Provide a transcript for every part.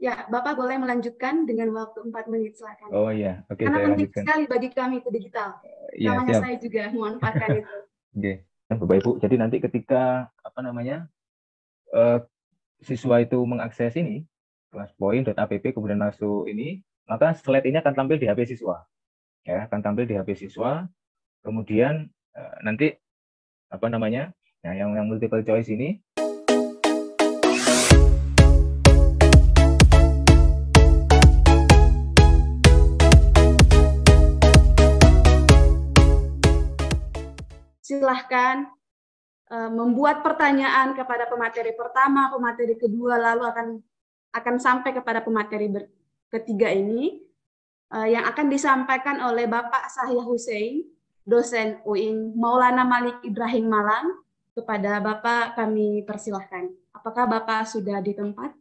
Ya, Bapak boleh melanjutkan dengan waktu 4 menit, silakan. Oh iya, oke, Karena saya penting lanjutkan. sekali bagi kami itu digital. Iya, Namanya siap. saya juga memanfaatkan itu. Oke. Bapak Ibu, jadi nanti ketika apa namanya eh, siswa itu mengakses ini classpoint.app kemudian masuk ini, maka slide ini akan tampil di HP siswa, ya, akan tampil di HP siswa. Kemudian nanti apa namanya, nah yang multiple choice ini Silahkan membuat pertanyaan kepada pemateri pertama, pemateri kedua, lalu akan sampai kepada pemateri ketiga ini yang akan disampaikan oleh Bapak Sahya Hussein, dosen UIN Maulana Malik Ibrahim Malang. Kepada Bapak kami persilahkan. Apakah Bapak sudah di tempat?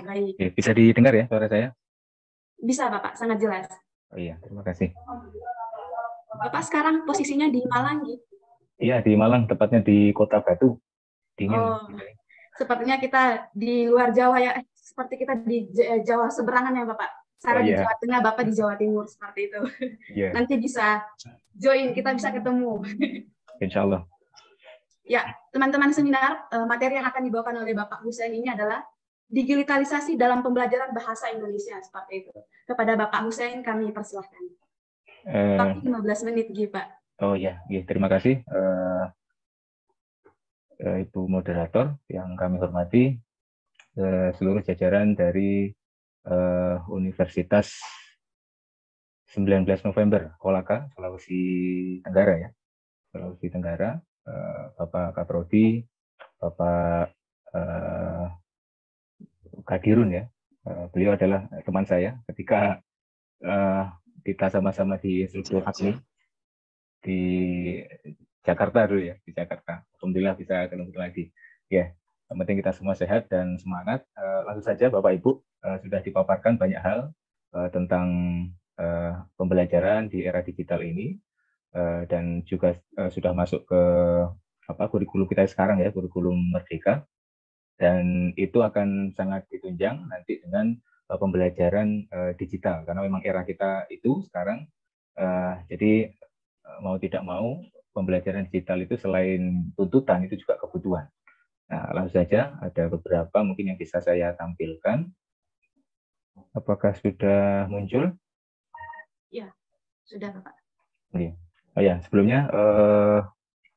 Baik. Oke, bisa didengar ya suara saya? Bisa Bapak, sangat jelas. Oh iya, terima kasih. Bapak sekarang posisinya di Malang gitu? Iya, di Malang, tepatnya di Kota Batu. Dingin. Oh, sepertinya kita di luar Jawa ya, seperti kita di Jawa seberangan ya Bapak. Oh Saya di iya, Jawa Tengah, Bapak di Jawa Timur, seperti itu. iya, Nanti bisa join, kita bisa ketemu. insya Allah. Ya, teman-teman seminar, materi yang akan dibawakan oleh Bapak Hussein ini adalah digitalisasi dalam pembelajaran bahasa Indonesia, seperti itu. Kepada Bapak Hussein kami persilahkan. Eh, Waktu 15 menit, Pak. oh iya, iya, terima kasih Ibu moderator yang kami hormati, seluruh jajaran dari Universitas 19 November Kolaka, Sulawesi Tenggara ya, Sulawesi Tenggara, Bapak Kaprodi, Bapak Kadirun ya, beliau adalah teman saya ketika kita sama-sama di instruktur akmi di Jakarta dulu ya, di Jakarta. Alhamdulillah bisa ketemu lagi. Ya, yang penting kita semua sehat dan semangat. Langsung saja Bapak Ibu, sudah dipaparkan banyak hal tentang pembelajaran di era digital ini dan juga sudah masuk ke apa kurikulum kita sekarang ya, kurikulum Merdeka. Dan itu akan sangat ditunjang nanti dengan pembelajaran digital karena memang era kita itu sekarang jadi mau tidak mau pembelajaran digital itu selain tuntutan itu juga kebutuhan. Nah, langsung saja ada beberapa mungkin yang bisa saya tampilkan. Apakah sudah muncul? Ya, sudah Bapak. Iya. Oh ya, sebelumnya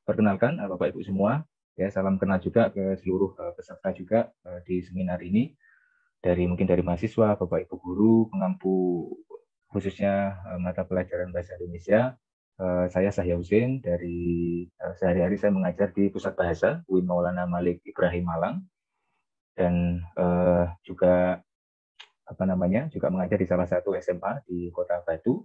perkenalkan Bapak Ibu semua, ya salam kenal juga ke seluruh peserta juga di seminar ini mungkin dari mahasiswa, Bapak Ibu guru, pengampu khususnya mata pelajaran bahasa Indonesia. Saya Sahya Hussein dari sehari-hari saya mengajar di Pusat Bahasa UIN Maulana Malik Ibrahim Malang dan juga apa namanya juga mengajar di salah satu SMA di Kota Batu.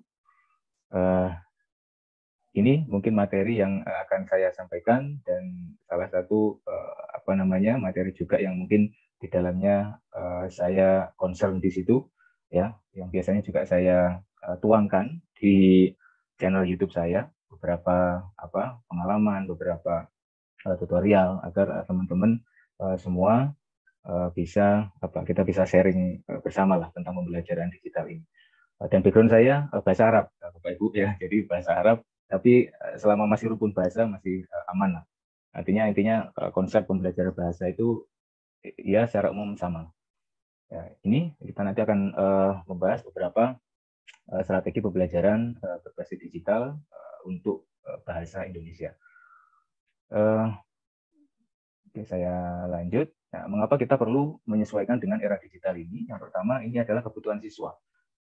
Ini mungkin materi yang akan saya sampaikan dan salah satu apa namanya materi juga yang mungkin di dalamnya saya concern di situ ya, yang biasanya juga saya tuangkan di channel YouTube saya beberapa apa pengalaman, beberapa tutorial agar teman-teman semua bisa apa kita bisa sharing bersama lah tentang pembelajaran digital ini. Dan background saya bahasa Arab, Bapak Ibu ya. Jadi bahasa Arab, tapi selama masih rukun bahasa masih aman lah. Artinya intinya konsep pembelajaran bahasa itu ya secara umum sama. Ya, ini kita nanti akan membahas beberapa strategi pembelajaran berbasis digital untuk bahasa Indonesia. Oke, saya lanjut. Nah, mengapa kita perlu menyesuaikan dengan era digital ini? Yang pertama, ini adalah kebutuhan siswa.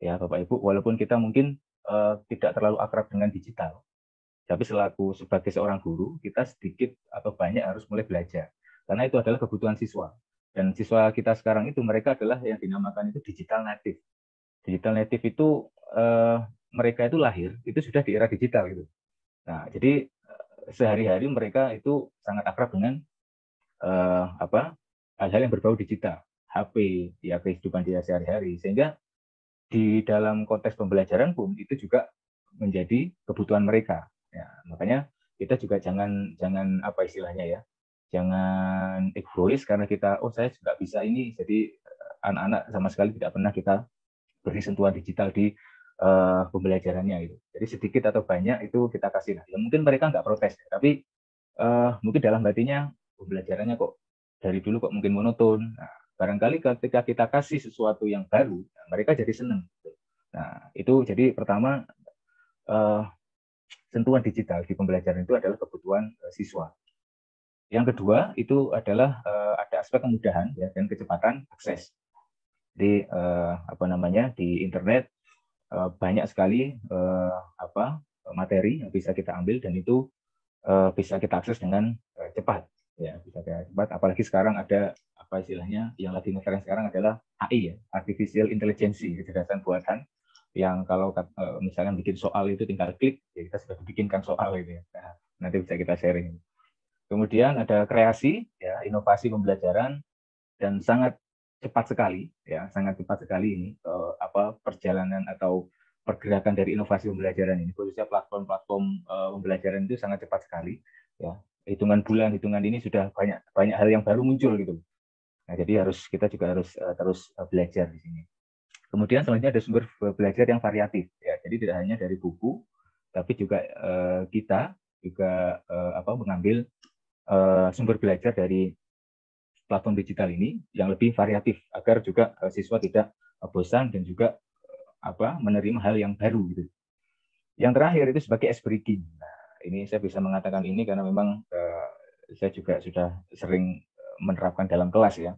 Ya, Bapak Ibu, walaupun kita mungkin tidak terlalu akrab dengan digital, tapi sebagai seorang guru, kita sedikit atau banyak harus mulai belajar. Karena itu adalah kebutuhan siswa. Dan siswa kita sekarang itu mereka adalah yang dinamakan itu digital native. Digital native itu mereka itu lahir itu sudah di era digital gitu. Nah, jadi sehari-hari mereka itu sangat akrab dengan apa hal-hal yang berbau digital, HP, ya kehidupan dia sehari-hari. Sehingga di dalam konteks pembelajaran pun itu juga menjadi kebutuhan mereka. Ya, makanya kita juga jangan apa istilahnya ya, jangan egois karena kita saya juga bisa ini, jadi anak-anak sama sekali tidak pernah kita beri sentuhan digital di pembelajarannya itu. Jadi sedikit atau banyak itu kita kasih. Nah, ya mungkin mereka nggak protes, tapi mungkin dalam hatinya pembelajarannya kok dari dulu kok mungkin monoton. Nah, barangkali ketika kita kasih sesuatu yang baru, nah, mereka jadi senang. Nah, itu jadi pertama sentuhan digital di pembelajaran itu adalah kebutuhan siswa. Yang kedua itu adalah ada aspek kemudahan ya, dan kecepatan akses. Di di internet banyak sekali materi yang bisa kita ambil dan itu bisa kita akses dengan cepat ya, bisa cepat. Apalagi sekarang ada apa istilahnya yang lagi ngetren sekarang adalah AI ya, artificial intelligence, kecerdasan buatan, yang kalau misalnya bikin soal itu tinggal klik ya kita sudah bikinkan soal itu ya. Nah, nanti bisa kita sharing. Kemudian ada kreasi ya, inovasi pembelajaran, dan sangat cepat sekali ya, sangat cepat sekali ini perjalanan atau pergerakan dari inovasi pembelajaran ini, khususnya platform-platform pembelajaran itu sangat cepat sekali ya. Hitungan bulan, hitungan ini sudah banyak hal yang baru muncul gitu. Nah, jadi kita juga harus terus belajar di sini. Kemudian selanjutnya ada sumber belajar yang variatif ya. Jadi tidak hanya dari buku, tapi juga kita juga mengambil sumber belajar dari platform digital ini yang lebih variatif agar juga siswa tidak bosan dan juga menerima hal yang baru gitu. Yang terakhir itu sebagai ice breaking. Nah, ini saya bisa mengatakan ini karena memang saya juga sudah sering menerapkan dalam kelas ya.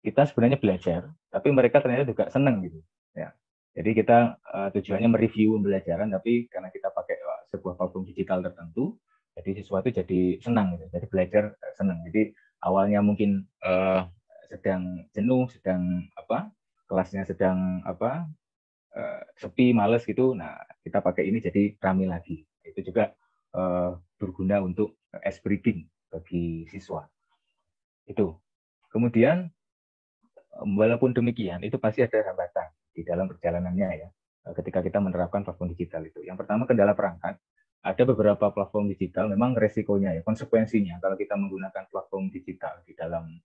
Kita sebenarnya belajar, tapi mereka ternyata juga senang gitu. Ya. Jadi kita tujuannya mereview pembelajaran, tapi karena kita pakai sebuah platform digital tertentu, jadi siswa itu jadi senang gitu. Jadi belajar senang. Jadi awalnya mungkin sedang jenuh, sedang kelasnya sedang sepi, males gitu. Nah, kita pakai ini jadi ramai lagi. Itu juga berguna untuk ice breaking bagi siswa. Itu. Kemudian walaupun demikian, itu pasti ada hambatan di dalam perjalanannya ya, ketika kita menerapkan platform digital itu. Yang pertama, kendala perangkat. Ada beberapa platform digital memang resikonya ya, konsekuensinya kalau kita menggunakan platform digital di dalam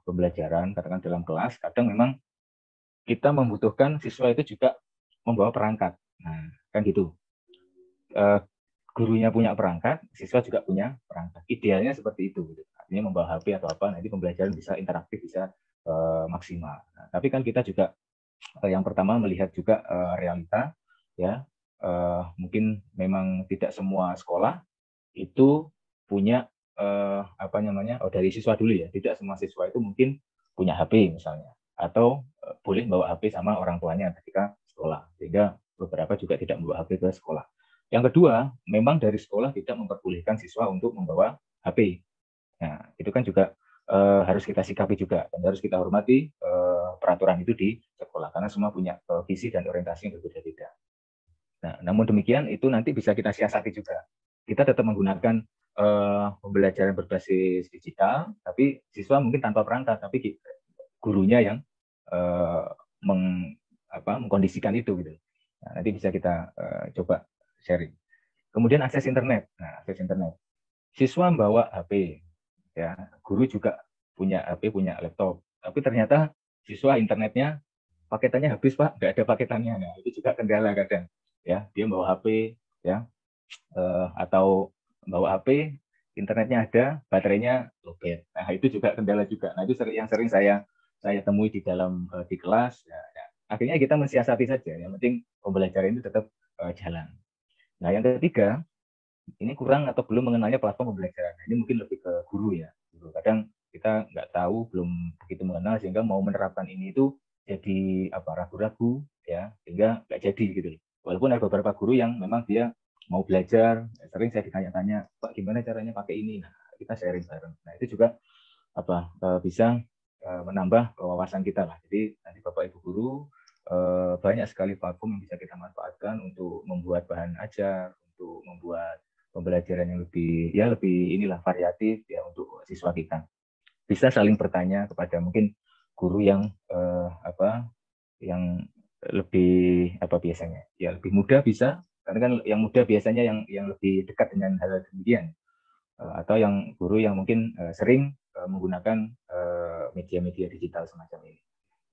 pembelajaran, katakan dalam kelas, kadang memang kita membutuhkan siswa itu juga membawa perangkat. Nah, kan gitu. Gurunya punya perangkat, siswa juga punya perangkat. Idealnya seperti itu. Gitu. Artinya membawa HP atau apa, nanti pembelajaran bisa interaktif, bisa maksimal. Nah, tapi kan kita juga yang pertama melihat juga realita ya, mungkin memang tidak semua sekolah itu punya dari siswa dulu ya, tidak semua siswa itu mungkin punya HP misalnya, atau boleh bawa HP sama orang tuanya ketika sekolah, sehingga beberapa juga tidak membawa HP ke sekolah. Yang kedua, memang dari sekolah tidak memperbolehkan siswa untuk membawa HP. Nah, itu kan juga harus kita sikapi juga dan harus kita hormati peraturan itu di sekolah karena semua punya visi dan orientasi yang berbeda-beda. Nah, namun demikian itu nanti bisa kita siasati juga. Kita tetap menggunakan pembelajaran berbasis digital, tapi siswa mungkin tanpa perangkat, tapi gurunya yang mengkondisikan itu gitu. Nah, nanti bisa kita coba sharing. Kemudian akses internet. Nah, akses internet. Siswa membawa HP, ya, guru juga punya HP, punya laptop, tapi ternyata siswa internetnya paketannya habis Pak, nggak ada paketannya. Nah, itu juga kendala kadang ya, dia bawa HP ya, atau bawa HP internetnya ada, baterainya lowbat. Nah, itu juga kendala juga. Nah, itu yang sering saya temui di dalam di kelas ya, ya. Akhirnya kita mensiasati saja, yang penting pembelajaran itu tetap jalan. Nah, yang ketiga, ini kurang atau belum mengenalnya platform pembelajaran. Ini mungkin lebih ke guru ya. Kadang kita nggak tahu, belum begitu mengenal, sehingga mau menerapkan ini itu jadi ragu-ragu ya, sehingga nggak jadi gitu. Walaupun ada beberapa guru yang memang dia mau belajar, sering saya ditanya-tanya, Pak gimana caranya pakai ini? Nah, kita sharing bareng. Nah, itu juga bisa menambah wawasan kita lah. Jadi nanti Bapak Ibu guru banyak sekali platform yang bisa kita manfaatkan untuk membuat bahan ajar, untuk membuat pembelajaran yang lebih variatif ya untuk siswa kita. Bisa saling bertanya kepada mungkin guru yang yang lebih biasanya ya lebih muda, bisa karena kan yang muda biasanya yang lebih dekat dengan hal demikian, atau yang guru yang mungkin sering menggunakan media-media digital semacam ini.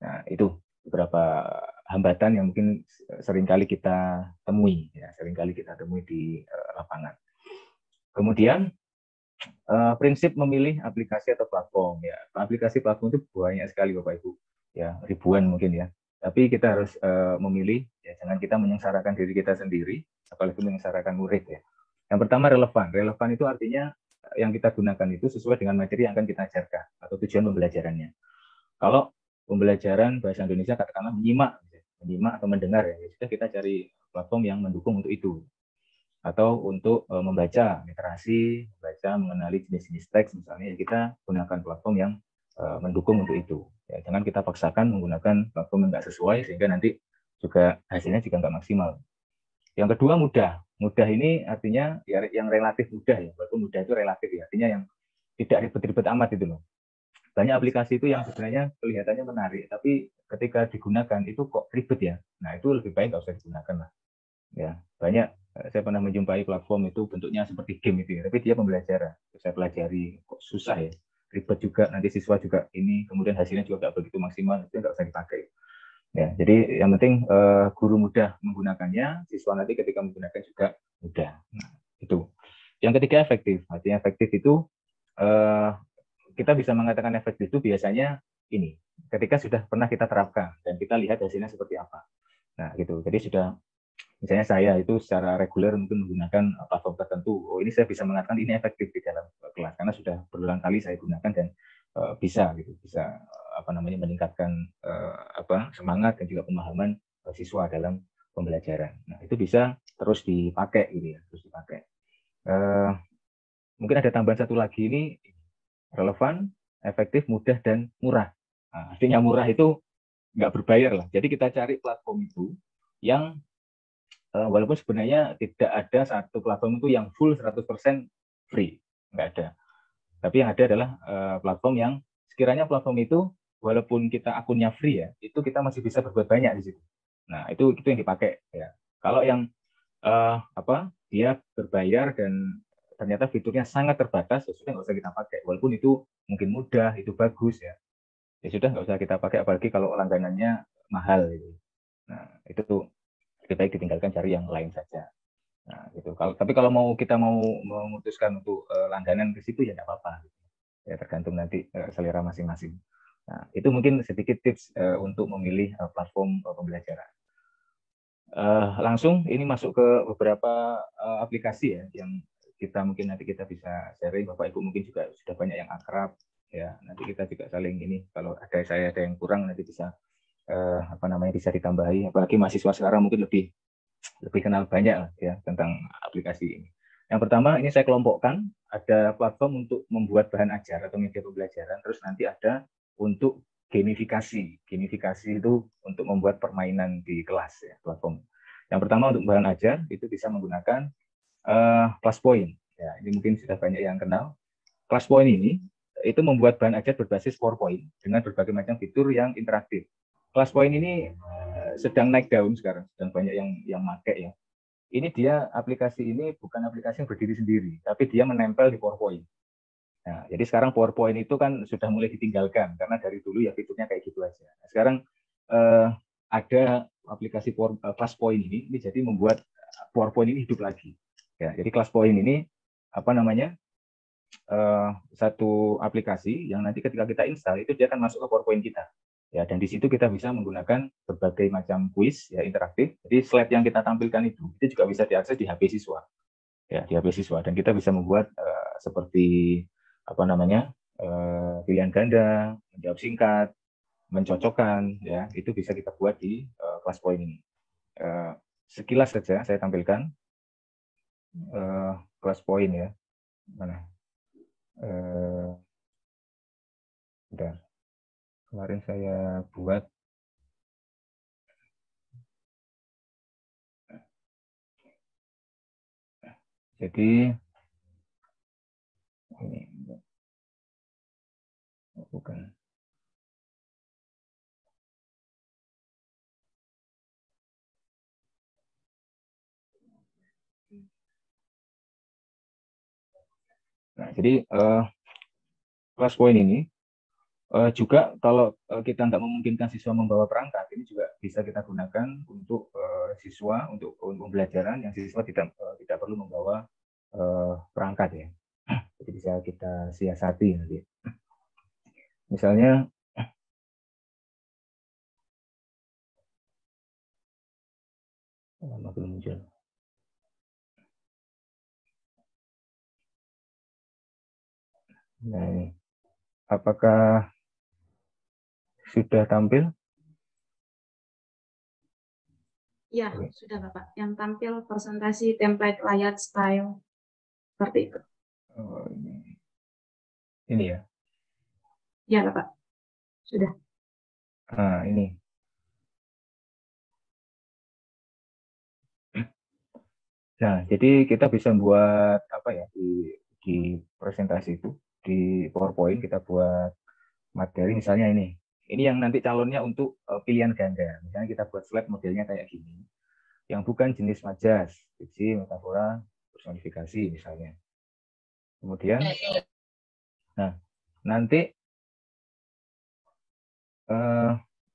Nah, itu beberapa hambatan yang mungkin seringkali kita temui, ya, seringkali kita temui di lapangan. Kemudian prinsip memilih aplikasi atau platform, ya, aplikasi platform itu banyak sekali Bapak Ibu, ya, ribuan mungkin ya. Tapi kita harus memilih, ya, jangan kita menyengsarakan diri kita sendiri, apalagi menyengsarakan murid, ya. Yang pertama relevan. Relevan itu artinya yang kita gunakan itu sesuai dengan materi yang akan kita ajarkan atau tujuan pembelajarannya. Kalau pembelajaran bahasa Indonesia katakanlah menyimak atau mendengar, ya sudah kita cari platform yang mendukung untuk itu. Atau untuk membaca literasi, membaca mengenali jenis-jenis teks misalnya, ya kita gunakan platform yang mendukung untuk itu. Ya, jangan kita paksakan menggunakan platform yang nggak sesuai sehingga nanti juga hasilnya juga nggak maksimal. Yang kedua mudah. Mudah ini artinya ya, yang relatif mudah ya. Walaupun mudah itu relatif ya. Artinya yang tidak ribet-ribet amat itu loh. Banyak aplikasi itu yang sebenarnya kelihatannya menarik, tapi ketika digunakan itu kok ribet ya. Nah itu lebih baik nggak usah digunakan lah. Ya banyak saya pernah menjumpai platform itu bentuknya seperti game itu ya, tapi dia pembelajaran. Saya pelajari kok susah ya, ribet juga. Nanti siswa juga ini, kemudian hasilnya juga nggak begitu maksimal, itu nggak usah dipakai. Ya, jadi yang penting guru mudah menggunakannya, siswa nanti ketika menggunakan juga mudah. Nah, itu. Yang ketiga efektif. Artinya efektif itu kita bisa mengatakan efektif itu biasanya ini, ketika sudah pernah kita terapkan dan kita lihat hasilnya seperti apa. Nah, gitu. Jadi sudah misalnya saya itu secara reguler mungkin menggunakan platform tertentu. Oh, ini saya bisa mengatakan ini efektif di dalam kelas karena sudah berulang kali saya gunakan dan bisa gitu, bisa meningkatkan semangat dan juga pemahaman siswa dalam pembelajaran. Nah, itu bisa terus dipakai gitu ya, terus dipakai. Mungkin ada tambahan satu lagi ini, relevan, efektif, mudah dan murah. Nah, artinya murah itu nggak berbayar lah. Jadi kita cari platform itu yang walaupun sebenarnya tidak ada satu platform itu yang full 100% free, nggak ada. Tapi yang ada adalah platform yang sekiranya platform itu walaupun kita akunnya free ya, itu kita masih bisa berbuat banyak di situ. Nah, itu yang dipakai ya. Kalau yang dia berbayar dan ternyata fiturnya sangat terbatas, ya sudah nggak usah kita pakai. Walaupun itu mungkin mudah, itu bagus ya. Ya sudah nggak usah kita pakai, apalagi kalau langganannya mahal gitu. Nah, itu tuh lebih baik ditinggalkan, cari yang lain saja. Nah, gitu. Tapi kalau kita mau memutuskan untuk langganan ke situ ya nggak apa-apa. Ya tergantung nanti selera masing-masing. Nah, itu mungkin sedikit tips untuk memilih platform pembelajaran. Langsung ini masuk ke beberapa aplikasi ya yang nanti kita bisa sharing. Bapak Ibu mungkin juga sudah banyak yang akrab ya. Nanti kita juga saling ini, kalau ada yang kurang nanti bisa bisa ditambahi. Apalagi mahasiswa sekarang mungkin lebih kenal banyak ya tentang aplikasi ini. Yang pertama ini saya kelompokkan, ada platform untuk membuat bahan ajar atau media pembelajaran, terus nanti ada untuk gamifikasi. Gamifikasi itu untuk membuat permainan di kelas ya, platform. Yang pertama untuk bahan ajar itu bisa menggunakan ClassPoint. Ya, ini mungkin sudah banyak yang kenal. ClassPoint ini itu membuat bahan ajar berbasis PowerPoint dengan berbagai macam fitur yang interaktif. ClassPoint ini sedang naik daun sekarang, sedang banyak yang pakai ya. Ini dia aplikasi ini bukan aplikasi yang berdiri sendiri, tapi dia menempel di PowerPoint. Nah, jadi sekarang PowerPoint itu kan sudah mulai ditinggalkan karena dari dulu ya fiturnya kayak gitu aja. Nah, sekarang ada aplikasi ClassPoint ini jadi membuat PowerPoint ini hidup lagi. Ya, jadi ClassPoint ini satu aplikasi yang nanti ketika kita install itu dia akan masuk ke PowerPoint kita. Ya, dan di situ kita bisa menggunakan berbagai macam kuis ya interaktif. Jadi slide yang kita tampilkan itu juga bisa diakses di HP siswa. Ya, di HP siswa dan kita bisa membuat seperti pilihan ganda, menjawab singkat, mencocokkan ya, itu bisa kita buat di ClassPoint ini. Sekilas saja saya tampilkan ClassPoint ya. Mana? Bentar. Kemarin saya buat jadi ini bukan. Nah, jadi ClassPoint ini Juga kalau kita nggak memungkinkan siswa membawa perangkat, ini juga bisa kita gunakan untuk siswa untuk pembelajaran yang siswa tidak perlu membawa perangkat ya. Jadi bisa kita siasati nanti. Misalnya belum muncul. Nah ini, apakah sudah tampil? Ya, sudah Bapak. Yang tampil presentasi template layout style seperti itu. Oh, ini ya? Ya Bapak, sudah. Nah ini. Nah, jadi kita bisa buat apa ya di presentasi itu di PowerPoint kita buat materi misalnya ini. Ini yang nanti calonnya untuk pilihan ganda. Misalnya kita buat slide modelnya kayak gini. Yang bukan jenis majas, fiksi, metafora, personifikasi misalnya. Kemudian, nah nanti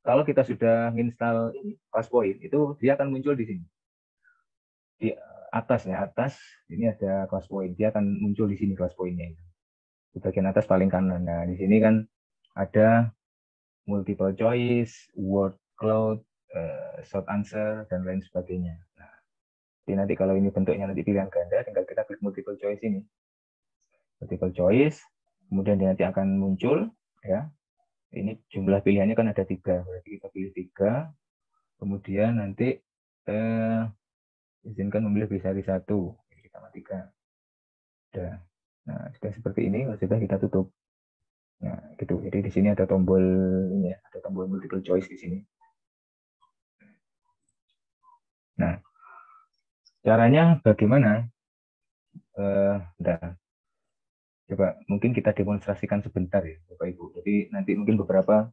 kalau kita sudah install ClassPoint itu dia akan muncul di sini. Di atas ya, atas ini ada ClassPoint. Dia akan muncul di sini ClassPoint-nya. Di bagian atas paling kanan. Nah, di sini kan ada multiple choice, word cloud, short answer, dan lain sebagainya. Nah, jadi nanti kalau ini bentuknya nanti pilihan ganda, tinggal kita klik multiple choice ini. Multiple choice, kemudian nanti akan muncul, ya. Ini jumlah pilihannya kan ada 3, berarti kita pilih 3. Kemudian nanti izinkan memilih bisa di 1, kita matikan. Sudah. Nah, sudah seperti ini, sudah kita tutup. Nah, gitu. Jadi di sini ada tombol ini ya, ada tombol multiple choice di sini. Nah, caranya bagaimana? Nah, coba mungkin kita demonstrasikan sebentar ya, Bapak Ibu. Jadi nanti mungkin beberapa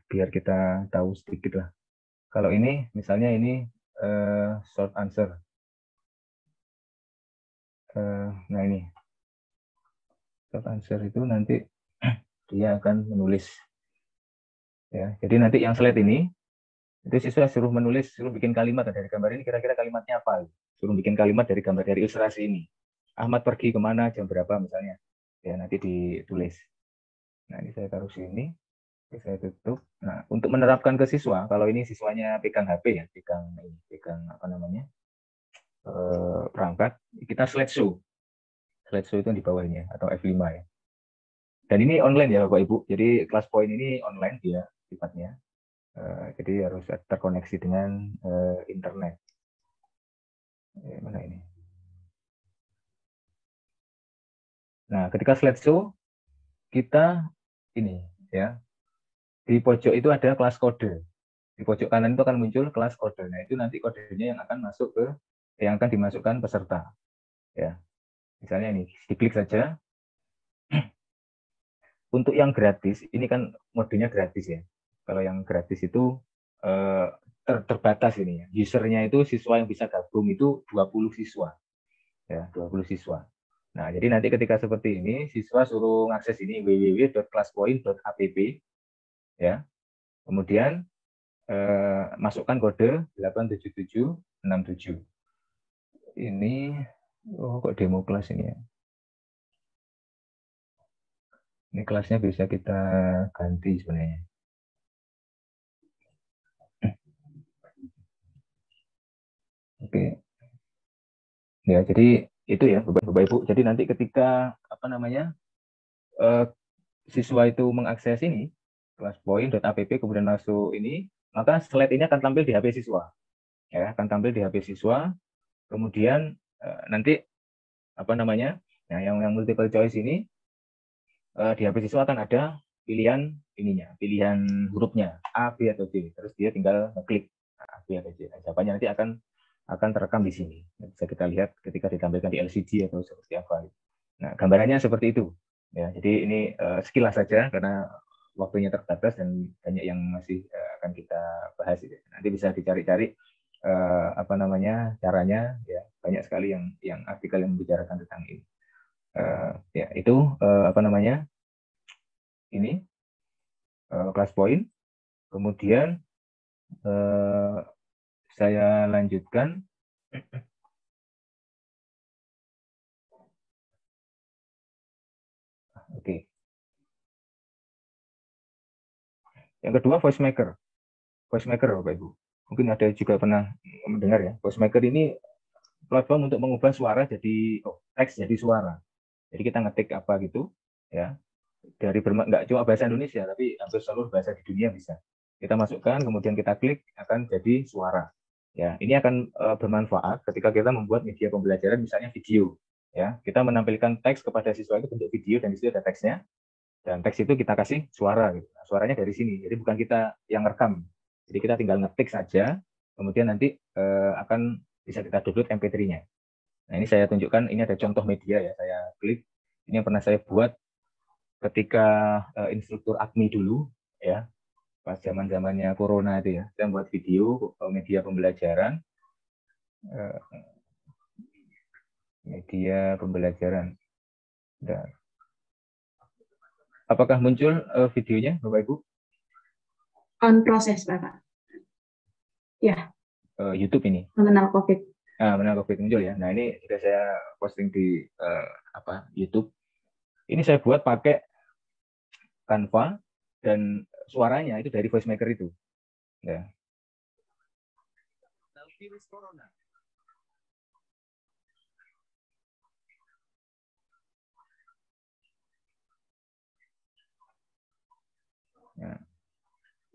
biar kita tahu sedikit lah. Kalau ini, misalnya ini short answer. Nah ini short answer itu nanti dia akan menulis. Ya, jadi nanti yang slide ini itu siswa suruh menulis, suruh bikin kalimat dari gambar ini kira-kira kalimatnya apa? Suruh bikin kalimat dari gambar dari ilustrasi ini. Ahmad pergi kemana jam berapa misalnya? Ya nanti ditulis. Nah ini saya taruh sini, saya tutup. Nah untuk menerapkan ke siswa, kalau ini siswanya pegang HP ya, pegang apa namanya perangkat, kita slideshow. Slideshow itu di bawahnya atau F5 ya. Dan ini online ya Bapak Ibu. Jadi ClassPoint ini online dia sifatnya. Jadi harus terkoneksi dengan internet. Mana ini? Nah, ketika slideshow kita ini ya di pojok itu ada kelas kode. Di pojok kanan itu akan muncul kelas kode. Nah, itu nanti kodenya yang akan masuk ke yang akan dimasukkan peserta. Ya, misalnya ini diklik saja. Untuk yang gratis, ini kan modenya gratis ya. Kalau yang gratis itu terbatas ini ya. Usernya itu siswa yang bisa gabung itu 20 siswa. Ya, 20 siswa. Nah, jadi nanti ketika seperti ini, siswa suruh ngakses ini www.classpoint.app ya. Kemudian masukkan kode 87767. Ini kok demo kelas ini ya. Ini kelasnya bisa kita ganti sebenarnya. Oke. Ya, jadi itu ya Bapak Ibu. Jadi nanti ketika apa namanya siswa itu mengakses ini classpoint.app kemudian masuk ini, maka slide ini akan tampil di HP siswa. Ya, akan tampil di HP siswa. Kemudian nanti apa namanya? Nah, yang multiple choice ini di HP siswa akan ada pilihan ininya, pilihan hurufnya A, B atau C. Terus dia tinggal klik A, B atau C. Nah, jawabannya nanti akan terekam di sini. Bisa kita lihat ketika ditampilkan di LCD atau seperti apa. Nah, gambarannya seperti itu. Ya, jadi ini sekilas saja karena waktunya terbatas dan banyak yang masih akan kita bahas. Nanti bisa dicari-cari apa namanya caranya. Ya, banyak sekali yang artikel yang membicarakan tentang ini. Ya itu apa namanya ini class point. Kemudian saya lanjutkan. Oke. Yang kedua voice maker. Voice maker, Bapak Ibu. Mungkin ada juga pernah mendengar ya. Voice maker ini platform untuk mengubah suara jadi teks jadi suara. Jadi kita ngetik apa gitu, ya. Dari nggak cuma bahasa Indonesia, tapi hampir seluruh bahasa di dunia bisa. Kita masukkan, kemudian kita klik, akan jadi suara. Ya, ini akan bermanfaat ketika kita membuat media pembelajaran, misalnya video. Ya, kita menampilkan teks kepada siswa itu bentuk video dan di situ ada teksnya. Dan teks itu kita kasih suara. Gitu. Nah, suaranya dari sini. Jadi bukan kita yang rekam. Jadi kita tinggal ngetik saja, kemudian nanti akan bisa kita download MP3-nya. Nah, ini saya tunjukkan, ini ada contoh media ya. Saya klik. Ini yang pernah saya buat ketika instruktur AKMI dulu, ya, pas zaman-zamannya corona itu ya. Saya buat video media pembelajaran. Media pembelajaran. Dan apakah muncul videonya, Bapak Ibu? On proses, Bapak. Ya. YouTube ini. Mengenal COVID. Mengenal COVID muncul ya. Nah, ini sudah saya posting di YouTube. Ini saya buat pakai Canva dan suaranya itu dari voice maker itu. Ya. Virus corona. Ya.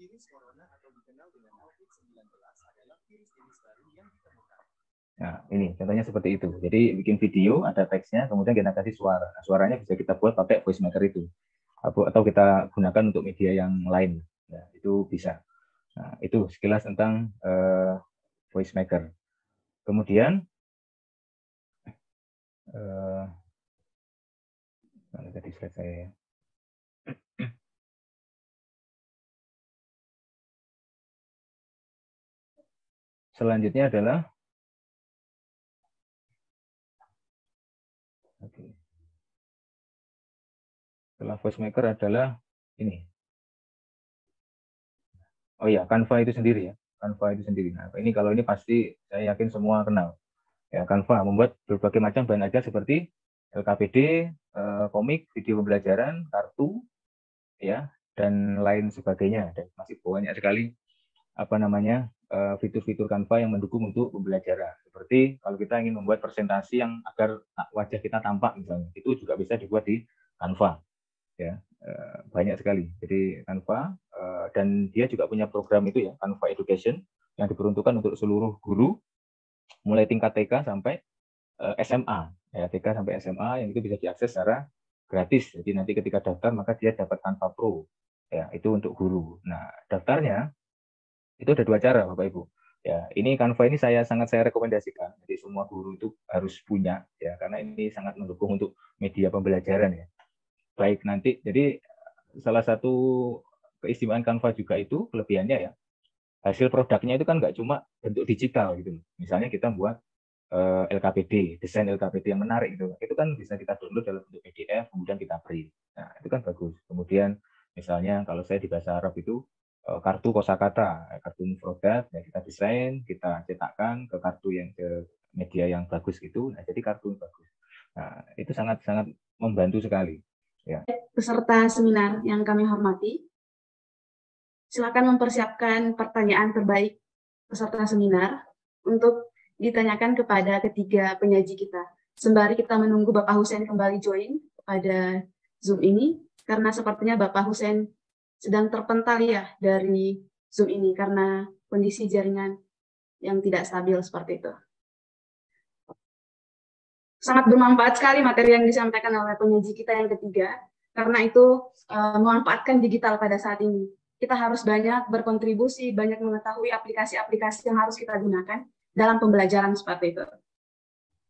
Virus corona atau dikenal dengan COVID-19 adalah virus jenis baru yang ditemukan. Nah, ini contohnya seperti itu. Jadi bikin video, ada teksnya, kemudian kita kasih suara. Nah, suaranya bisa kita buat pakai voice maker itu. Atau kita gunakan untuk media yang lain. Ya, itu bisa. Nah, itu sekilas tentang voice maker. Kemudian, mana tadi slide saya ya. Selanjutnya adalah setelah voice maker adalah ini. Oh ya, Canva itu sendiri ya. Canva itu sendiri. Nah, ini kalau ini pasti saya yakin semua kenal. Ya, Canva membuat berbagai macam bahan ajar seperti LKPD, komik, video pembelajaran, kartu, ya, dan lain sebagainya. Dan masih banyak sekali fitur-fitur Canva yang mendukung untuk pembelajaran. Seperti kalau kita ingin membuat presentasi yang agar wajah kita tampak misalnya, itu juga bisa dibuat di Canva. Ya, banyak sekali. Jadi Canva dan dia juga punya program itu ya, Canva Education yang diperuntukkan untuk seluruh guru mulai tingkat TK sampai SMA, ya, TK sampai SMA yang itu bisa diakses secara gratis. Jadi nanti ketika daftar maka dia dapat Canva Pro. Ya, itu untuk guru. Nah, daftarnya itu ada dua cara, Bapak Ibu. Ya, ini Canva ini saya rekomendasikan. Jadi semua guru itu harus punya ya, karena ini sangat mendukung untuk media pembelajaran ya. Baik nanti, jadi salah satu keistimewaan Canva juga itu kelebihannya ya, hasil produknya itu kan nggak cuma bentuk digital gitu. Misalnya kita buat LKPD, desain LKPD yang menarik gitu. Itu kan bisa kita download dalam bentuk PDF, kemudian kita print. Nah, itu kan bagus. Kemudian misalnya kalau saya di bahasa Arab itu kartu kosakata, kartu mufrodat, ya kita desain, kita cetakkan ke kartu yang ke media yang bagus gitu. Nah, jadi kartu yang bagus. Nah, itu sangat-sangat membantu sekali. Ya. Peserta seminar yang kami hormati, silakan mempersiapkan pertanyaan terbaik peserta seminar untuk ditanyakan kepada ketiga penyaji kita. Sembari kita menunggu Bapak Hussein kembali join pada Zoom ini, karena sepertinya Bapak Hussein sedang terpental ya dari Zoom ini karena kondisi jaringan yang tidak stabil seperti itu. Sangat bermanfaat sekali materi yang disampaikan oleh penyaji kita yang ketiga, karena itu memanfaatkan digital pada saat ini. Kita harus banyak berkontribusi, banyak mengetahui aplikasi-aplikasi yang harus kita gunakan dalam pembelajaran seperti itu.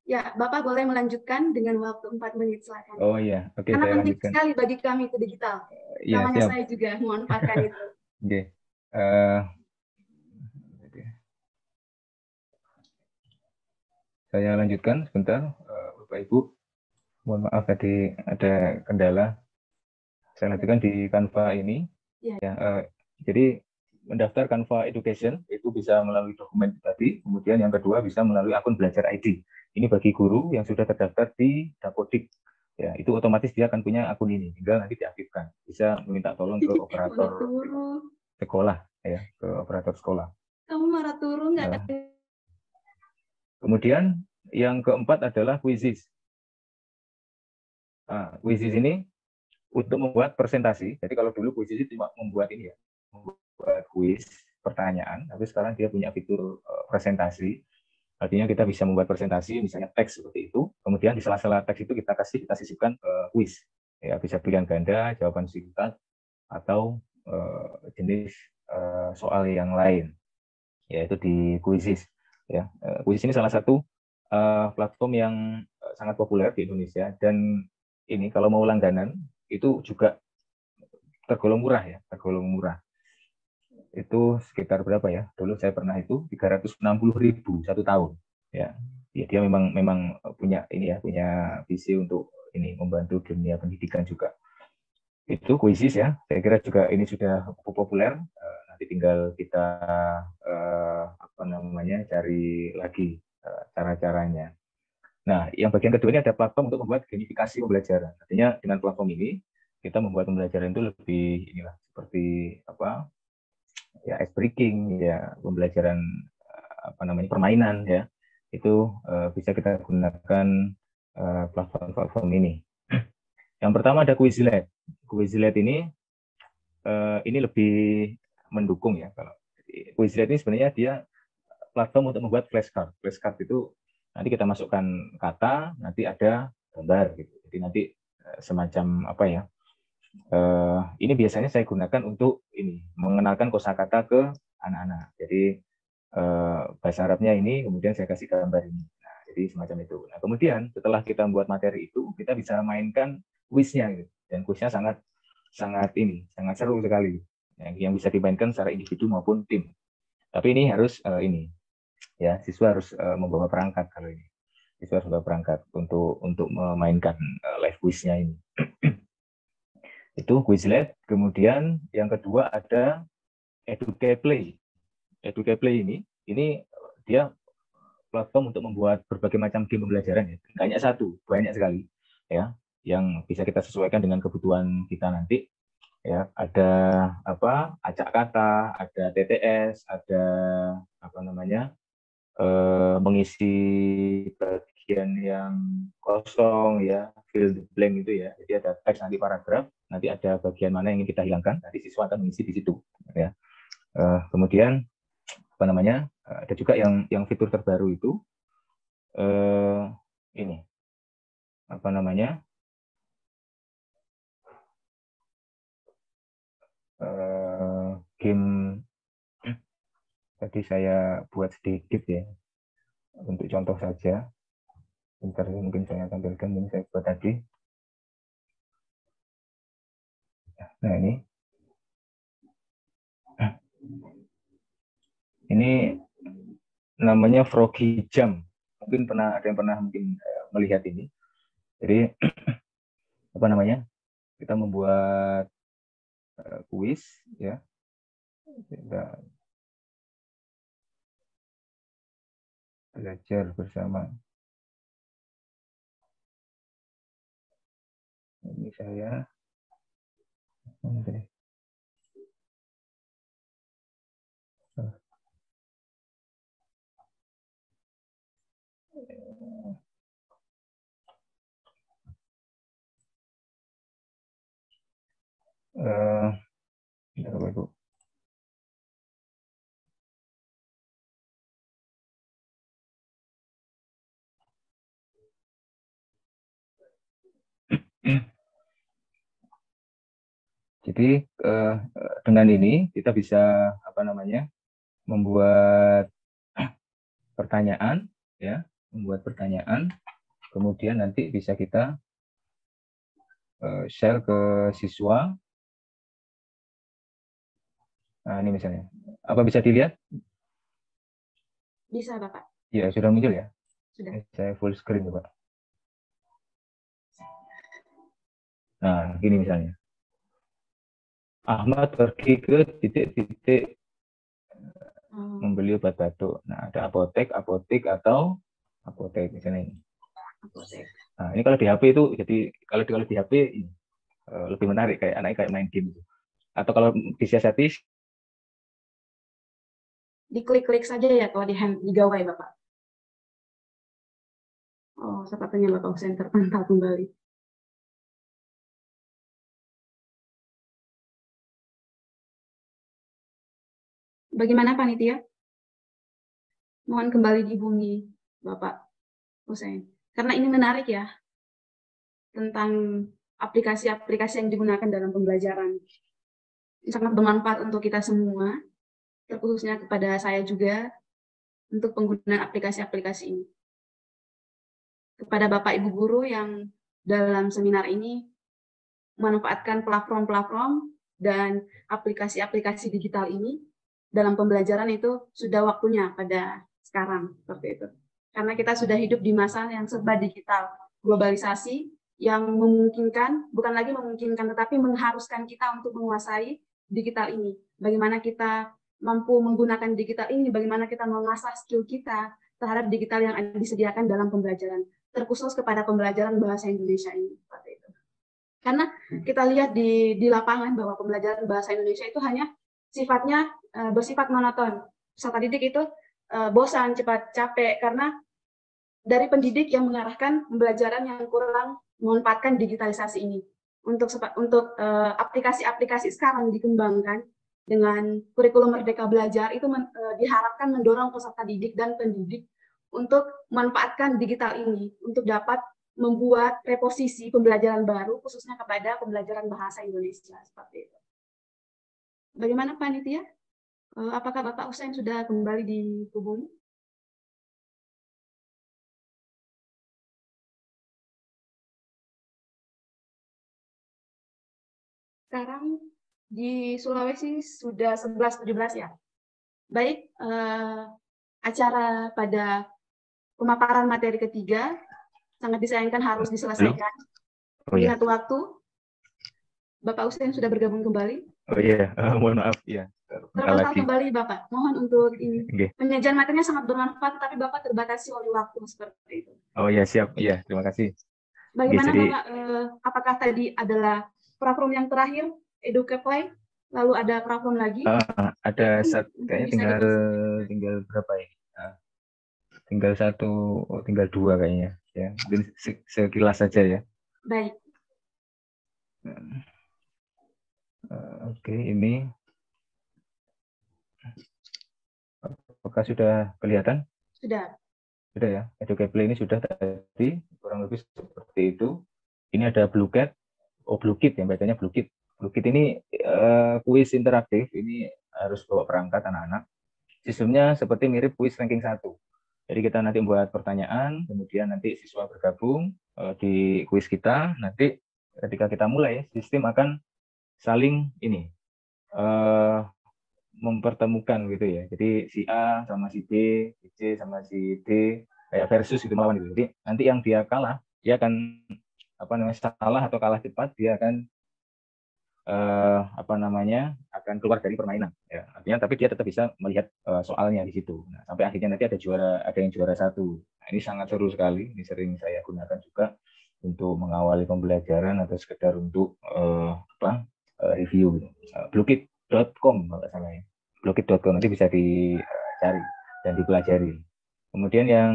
Ya, Bapak boleh melanjutkan dengan waktu 4 menit, silakan. Oh iya, oke, karena saya penting lanjutkan. Sekali bagi kami itu digital. Iya, namanya siap. Saya juga memanfaatkan itu. Oke. Saya lanjutkan sebentar, Bapak Ibu. Mohon maaf tadi ada kendala. Saya lanjutkan di Canva ini. Ya. Jadi mendaftar Canva Education itu bisa melalui dokumen tadi, kemudian yang kedua bisa melalui akun belajar ID. Ini bagi guru yang sudah terdaftar di Dapodik. Ya, itu otomatis dia akan punya akun ini, tinggal nanti diaktifkan. Bisa meminta tolong ke Malah operator turun. sekolah, ya, ke operator sekolah. Kamu marah turun nggak? Kemudian yang keempat adalah quizzes. Quizzes ini untuk membuat presentasi. Jadi kalau dulu quiz itu cuma membuat ini ya, membuat quiz pertanyaan, tapi sekarang dia punya fitur presentasi. Artinya kita bisa membuat presentasi, misalnya teks seperti itu. Kemudian di sela-sela teks itu kita sisipkan quiz. Ya, bisa pilihan ganda, jawaban singkat, atau jenis soal yang lain, yaitu di Quizizz. Ya, Quizizz ini salah satu platform yang sangat populer di Indonesia, dan ini kalau mau langganan itu juga tergolong murah ya, tergolong murah. Itu sekitar berapa ya? Dulu saya pernah itu 360.000 satu tahun. Ya, ya dia memang punya ini ya, punya visi untuk ini membantu dunia pendidikan juga. Itu Quizizz ya, saya kira juga ini sudah populer. Nanti tinggal kita apa namanya cari lagi cara-caranya. Nah, yang bagian kedua ini ada platform untuk membuat gamifikasi pembelajaran. Artinya dengan platform ini kita membuat pembelajaran itu lebih inilah seperti apa ya, ice breaking ya, pembelajaran apa namanya permainan ya, itu bisa kita gunakan platform-platform ini. Yang pertama ada Quizlet. Quizlet ini lebih mendukung ya. Kalau Quizlet ini sebenarnya dia platform untuk membuat flashcard. Flashcard itu nanti kita masukkan kata, nanti ada gambar gitu. Jadi nanti semacam apa ya? Ini biasanya saya gunakan untuk ini mengenalkan kosakata ke anak-anak. Jadi bahasa Arabnya ini, kemudian saya kasih gambar ini. Nah, jadi semacam itu. Nah, kemudian setelah kita membuat materi itu, kita bisa mainkan kuisnya gitu. Dan kuisnya sangat sangat seru sekali. Yang bisa dimainkan secara individu maupun tim. Tapi ini harus ini ya, siswa harus membawa perangkat kalau ini. Siswa harus membawa perangkat untuk memainkan live quiznya ini. Itu Quizlet. Kemudian yang kedua ada Educaplay. Educaplay ini dia platform untuk membuat berbagai macam game pembelajaran ya. Banyak satu, banyak sekali ya, yang bisa kita sesuaikan dengan kebutuhan kita nanti. Ya, ada apa? Acak kata, ada TTS, ada apa namanya? Mengisi bagian yang kosong ya, fill the blank itu ya. Jadi ada teks nanti paragraf, nanti ada bagian mana yang ingin kita hilangkan, nanti siswa akan mengisi di situ ya. Kemudian apa namanya? Ada juga yang fitur terbaru itu ini apa namanya? Game tadi saya buat sedikit ya untuk contoh saja. Bentar, mungkin saya tampilkan ini saya buat tadi. Nah ini namanya Froggy Jump. Mungkin ada yang pernah mungkin melihat ini. Jadi apa namanya? Kita membuat kuis ya. Kita belajar bersama. Ini saya Ibu. Jadi dengan ini kita bisa apa namanya membuat pertanyaan ya, membuat pertanyaan, kemudian nanti bisa kita share ke siswa. Nah ini misalnya, apa bisa dilihat? Bisa Bapak. Ya sudah muncul ya. Sudah. Saya full screen Pak. Nah gini misalnya. Ahmad pergi ke titik-titik membeli obat batuk. Nah, ada apotek, apotik atau apotek misalnya ini. Apotek. Nah, ini kalau di HP itu jadi kalau di HP ini lebih menarik kayak anaknya kayak main game gitu. Atau kalau disiasati Diklik-klik saja ya kalau di gawai Bapak. Oh, sepertinya Bapak Husein terpantau kembali. Bagaimana panitia? Mohon kembali dihubungi Bapak Husein. Karena ini menarik ya, tentang aplikasi-aplikasi yang digunakan dalam pembelajaran. Sangat bermanfaat untuk kita semua, terkhususnya kepada saya juga, untuk penggunaan aplikasi-aplikasi ini. Kepada Bapak Ibu Guru yang dalam seminar ini memanfaatkan platform-platform dan aplikasi-aplikasi digital ini dalam pembelajaran itu sudah waktunya pada sekarang, seperti itu. Karena kita sudah hidup di masa yang serba digital, globalisasi yang memungkinkan, bukan lagi memungkinkan, tetapi mengharuskan kita untuk menguasai digital ini. Bagaimana kita mampu menggunakan digital ini, bagaimana kita mengasah skill kita terhadap digital yang disediakan dalam pembelajaran, terkhusus kepada pembelajaran bahasa Indonesia ini. Seperti itu. Karena kita lihat di lapangan bahwa pembelajaran bahasa Indonesia itu hanya sifatnya bersifat monoton. Peserta didik itu bosan, cepat capek, karena dari pendidik yang mengarahkan pembelajaran yang kurang memanfaatkan digitalisasi ini. Untuk aplikasi-aplikasi sekarang dikembangkan dengan kurikulum Merdeka Belajar itu diharapkan mendorong peserta didik dan pendidik untuk memanfaatkan digital ini untuk dapat membuat reposisi pembelajaran baru khususnya kepada pembelajaran bahasa Indonesia seperti itu. Bagaimana panitia? Apakah Bapak Husein sudah kembali dihubungi? Sekarang di Sulawesi sudah 11.17 ya. Baik, acara pada pemaparan materi ketiga sangat disayangkan harus diselesaikan. Mengingat waktu, Bapak Husein sudah bergabung kembali. Oh iya, mohon maaf ya. Terpantau kembali Bapak. Mohon untuk ini. Okay. Penyajian materinya sangat bermanfaat, tapi Bapak terbatasi oleh waktu seperti itu. Oh iya, siap. Iya, terima kasih. Bagaimana Bapak, apakah tadi adalah platform yang terakhir, EduCaplay? Lalu ada platform lagi? Ada kayaknya tinggal berapa ya? Tinggal satu, tinggal dua kayaknya. Ya, mungkin sekilas saja ya. Baik. Oke, ini apakah sudah kelihatan? Sudah. Sudah ya. EduCaplay ini sudah tadi kurang lebih seperti itu. Ini ada BlueCat. Oh, BlueKit yang bacanya BlueKit. BlueKit ini kuis interaktif. Ini harus bawa perangkat anak-anak. Sistemnya seperti mirip kuis ranking 1. Jadi kita nanti membuat pertanyaan, kemudian nanti siswa bergabung di kuis kita. Nanti ketika kita mulai, sistem akan saling ini mempertemukan gitu ya. Jadi si A sama si B, si C sama si D kayak versus gitu melawan gitu. Jadi nanti yang dia kalah, dia akan salah atau kalah cepat, dia akan akan keluar dari permainan. Ya, artinya tapi dia tetap bisa melihat soalnya di situ. Nah, sampai akhirnya nanti ada yang juara 1. Nah, ini sangat seru sekali. Ini sering saya gunakan juga untuk mengawali pembelajaran atau sekedar untuk review. Bluekit.com kalau salah ya. Bluekit.com nanti bisa dicari dan dipelajari. Kemudian yang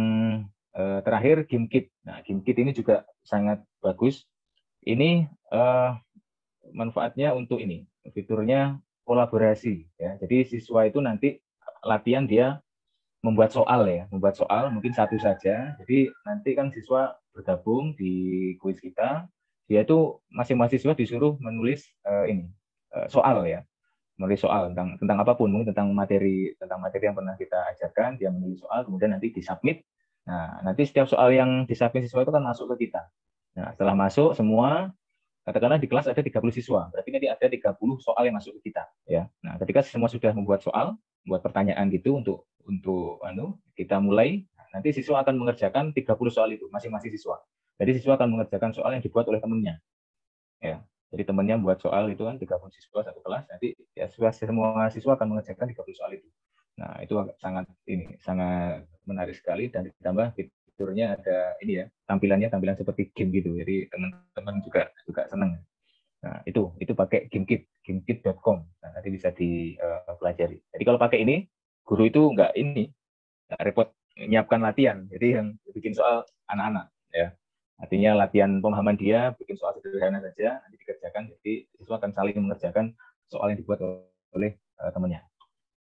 terakhir GameKit. Nah, GameKit ini juga sangat bagus. Ini manfaatnya untuk ini, fiturnya kolaborasi ya. Jadi siswa itu nanti latihan dia membuat soal ya, membuat soal mungkin satu saja. Jadi nanti kan siswa bergabung di kuis kita, dia itu masing-masing siswa disuruh menulis soal ya, menulis soal tentang apapun, mungkin tentang materi yang pernah kita ajarkan, dia menulis soal, kemudian nanti disubmit. Nah, nanti setiap soal yang disubmit siswa itu kan masuk ke kita. Nah, setelah masuk semua, katakanlah di kelas ada 30 siswa, berarti nanti ada 30 soal yang masuk ke kita. Ya. Nah, ketika semua sudah membuat soal, membuat pertanyaan gitu untuk kita mulai, nanti siswa akan mengerjakan 30 soal itu, masing-masing siswa. Jadi siswa akan mengerjakan soal yang dibuat oleh temannya. Ya. Jadi temannya buat soal itu kan 30 siswa satu kelas, nanti ya semua siswa akan mengerjakan 30 soal itu. Nah, itu sangat menarik sekali, dan ditambah fiturnya ada ini ya, tampilan seperti game gitu. Jadi teman-teman juga senang. Nah, itu pakai gamekit.com. Nah, nanti bisa dipelajari. Jadi kalau pakai ini, guru itu nggak repot menyiapkan latihan. Jadi yang bikin soal anak-anak ya. Artinya latihan pemahaman dia, bikin soal sederhana saja, nanti dikerjakan. Jadi siswa akan saling mengerjakan soal yang dibuat oleh temannya.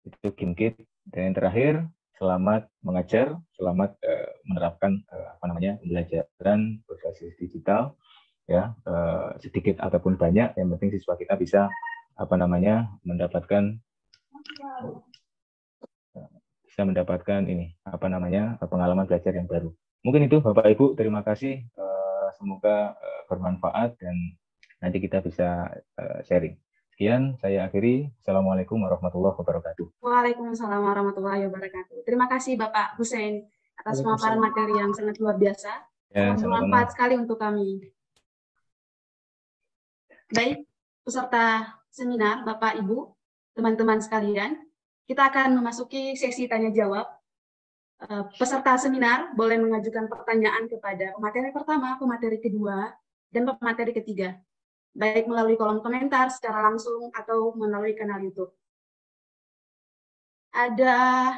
Itu GameKit. Dan yang terakhir, selamat mengajar, selamat menerapkan pembelajaran berbasis digital, ya, sedikit ataupun banyak, yang penting siswa kita bisa mendapatkan pengalaman belajar yang baru. Mungkin itu Bapak Ibu, terima kasih, semoga bermanfaat dan nanti kita bisa sharing. Sekian, saya akhiri. Assalamualaikum warahmatullahi wabarakatuh. Waalaikumsalam warahmatullahi wabarakatuh. Terima kasih Bapak Hussein atas pemaparan materi yang sangat luar biasa. Ya, sangat bermanfaat sekali untuk kami. Baik, peserta seminar, Bapak, Ibu, teman-teman sekalian, kita akan memasuki sesi tanya-jawab. Peserta seminar boleh mengajukan pertanyaan kepada pemateri pertama, pemateri kedua, dan pemateri ketiga, baik melalui kolom komentar secara langsung atau melalui kanal YouTube. Ada